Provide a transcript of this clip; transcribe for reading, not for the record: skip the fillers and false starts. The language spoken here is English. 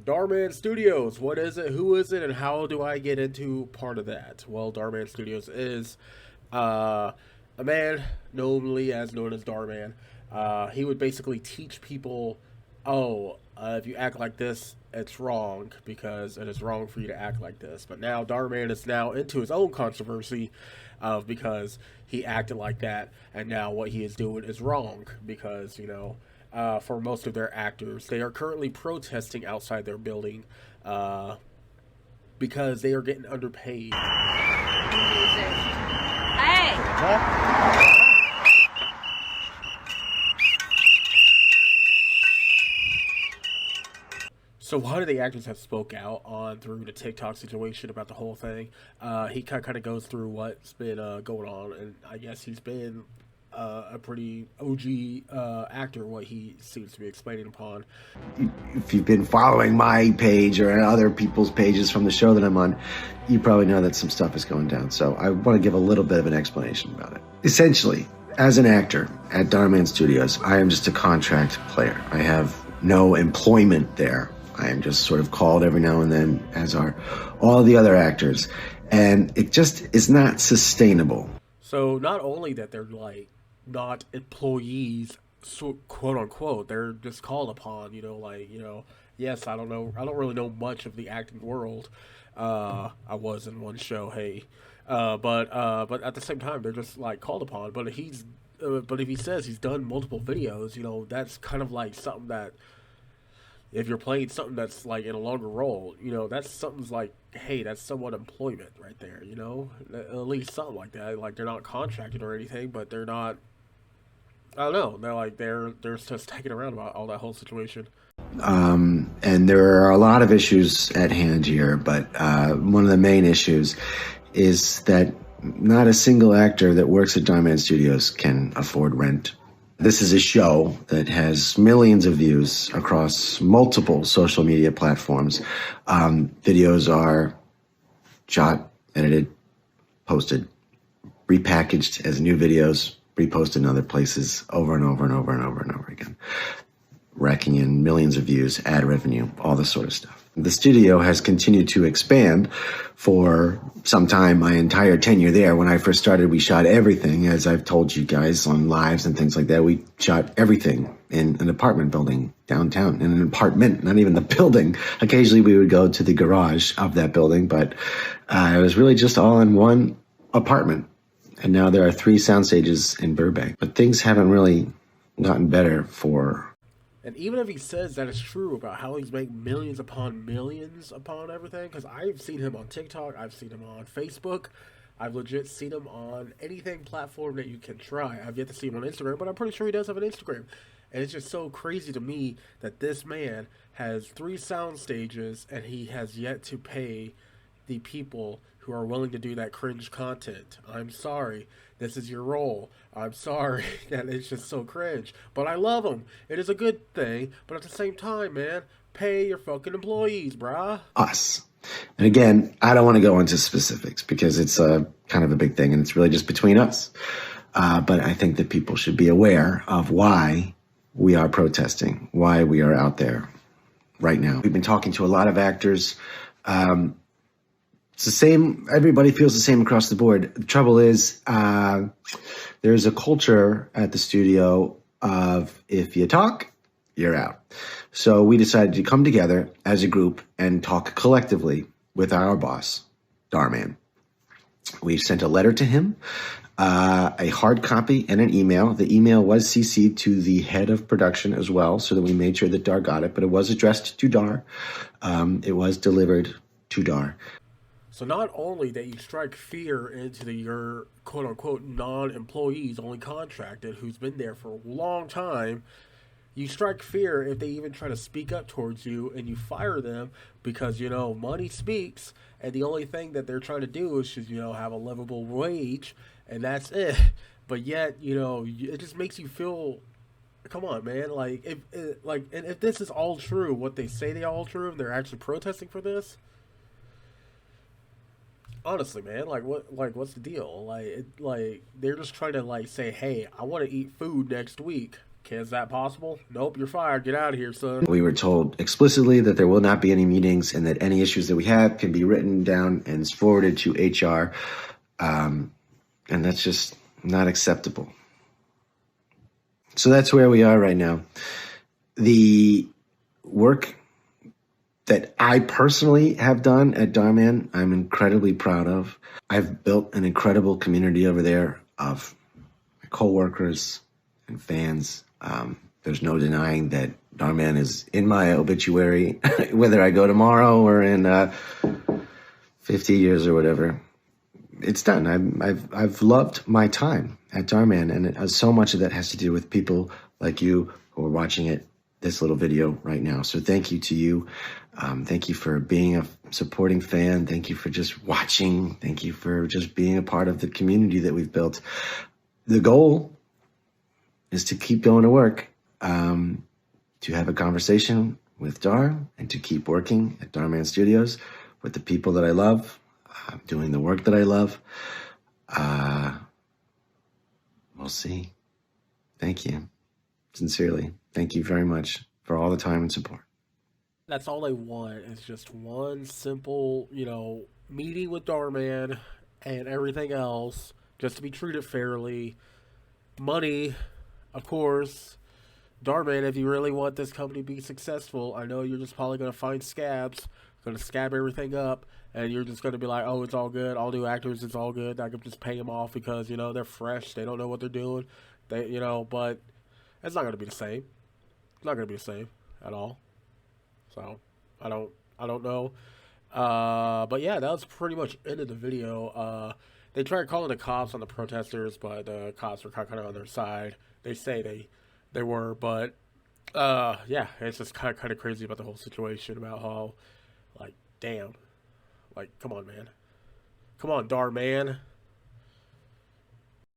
Dhar Mann Studios. What is it? Who is it? And how do I get into part of that? Well, Dhar Mann Studios is uh, a man known as Dhar Mann. He would basically teach people, oh, if you act like this, it's wrong because it is wrong for you to act like this. But now Dhar Mann is now into his own controversy of because he acted like that, and now what he is doing is wrong because for most of their actors. They are currently protesting outside their building uh, because they are getting underpaid. Hey! So one of the actors have spoke out on through the TikTok situation about the whole thing. He kind of goes through what's been going on, and I guess he's been a pretty OG actor. What he seems to be explaining upon. If you've been following my page or other people's pages from the show that I'm on, you probably know that some stuff is going down. So I want to give a little bit of an explanation about it. Essentially, as an actor at Dhar Mann Studios, I am just a contract player. I have no employment there. I am just sort of called every now and then, as are all the other actors. And it just is not sustainable. So not only that they're like not employees, so, quote unquote, they're just called upon. Yes, I don't know. I don't really know much of the acting world. I was in one show, hey, but at the same time, they're just like called upon. But if he says he's done multiple videos, that's kind of like something that if you're playing something that's like in a longer role, that's something's like, hey, that's somewhat employment right there, at least something like that. Like they're not contracted or anything, but they're not. I don't know. They're just taking around about all that whole situation. And there are a lot of issues at hand here, but one of the main issues is that not a single actor that works at Dhar Mann Studios can afford rent. This is a show that has millions of views across multiple social media platforms. Videos are shot, edited, posted, repackaged as new videos, reposted in other places over and over and over and over and over again, racking in millions of views, ad revenue, all this sort of stuff. The studio has continued to expand for some time, my entire tenure there. When I first started, we shot everything, as I've told you guys on lives and things like that. We shot everything in an apartment building downtown, in an apartment, not even the building. Occasionally we would go to the garage of that building, but it was really just all in one apartment. And now there are 3 sound stages in Burbank. But things haven't really gotten better for... And even if he says that it's true about how he's made millions upon everything, because I've seen him on TikTok, I've seen him on Facebook, I've legit seen him on anything platform that you can try. I've yet to see him on Instagram, but I'm pretty sure he does have an Instagram. And it's just so crazy to me that this man has 3 sound stages and he has yet to pay the people who are willing to do that cringe content. I'm sorry. This is your role. I'm sorry that it's just so cringe. But I love him. It is a good thing. But at the same time, man, pay your fucking employees, brah. Us. And again, I don't want to go into specifics because it's a kind of a big thing and it's really just between us. But I think that people should be aware of why we are protesting, why we are out there right now. We've been talking to a lot of actors. It's the same. Everybody feels the same across the board. The trouble is, there's a culture at the studio of if you talk, you're out. So we decided to come together as a group and talk collectively with our boss, Dhar Mann. We sent a letter to him, a hard copy and an email. The email was CC'd to the head of production as well, so that we made sure that Dhar got it. But it was addressed to Dhar. It was delivered to Dhar. So not only that you strike fear into your quote-unquote non-employees, only contracted, who's been there for a long time, you strike fear if they even try to speak up towards you and you fire them because, money speaks and the only thing that they're trying to do is just, have a livable wage and that's it. But yet, it just makes you feel, come on, man, and if this is all true, what they say they all true, and they're actually protesting for this, honestly, man, what's the deal? They're just trying to say, hey, I want to eat food next week. Is that possible? Nope, you're fired. Get out of here, son. We were told explicitly that there will not be any meetings and that any issues that we have can be written down and forwarded to HR. And that's just not acceptable. So that's where we are right now. The work that I personally have done at Dhar Mann, I'm incredibly proud of. I've built an incredible community over there of coworkers and fans. There's no denying that Dhar Mann is in my obituary, whether I go tomorrow or in 50 years or whatever. It's done. I've loved my time at Dhar Mann, and so much of that has to do with people like you who are watching this little video right now. So thank you to you. Thank you for being a supporting fan. Thank you for just watching. Thank you for just being a part of the community that we've built. The goal is to keep going to work, to have a conversation with Dhar, and to keep working at Dhar Mann Studios with the people that I love, doing the work that I love. We'll see. Thank you. Sincerely, thank you very much for all the time and support. That's all they want. It's just one simple, meeting with Dhar Mann and everything else, just to be treated fairly. Money, of course. Dhar Mann, if you really want this company to be successful, I know you're just probably going to find scabs, going to scab everything up, and you're just going to be like, oh, it's all good. All new actors, it's all good. I can just pay them off because, they're fresh. They don't know what they're doing. But it's not going to be the same. It's not going to be the same at all. So, I don't know. But yeah, that was pretty much end of the video. They tried calling the cops on the protesters, but the cops were kind of on their side. They say they were, but yeah, it's just kind of crazy about the whole situation, about how, damn, come on, man. Come on, Dhar Mann.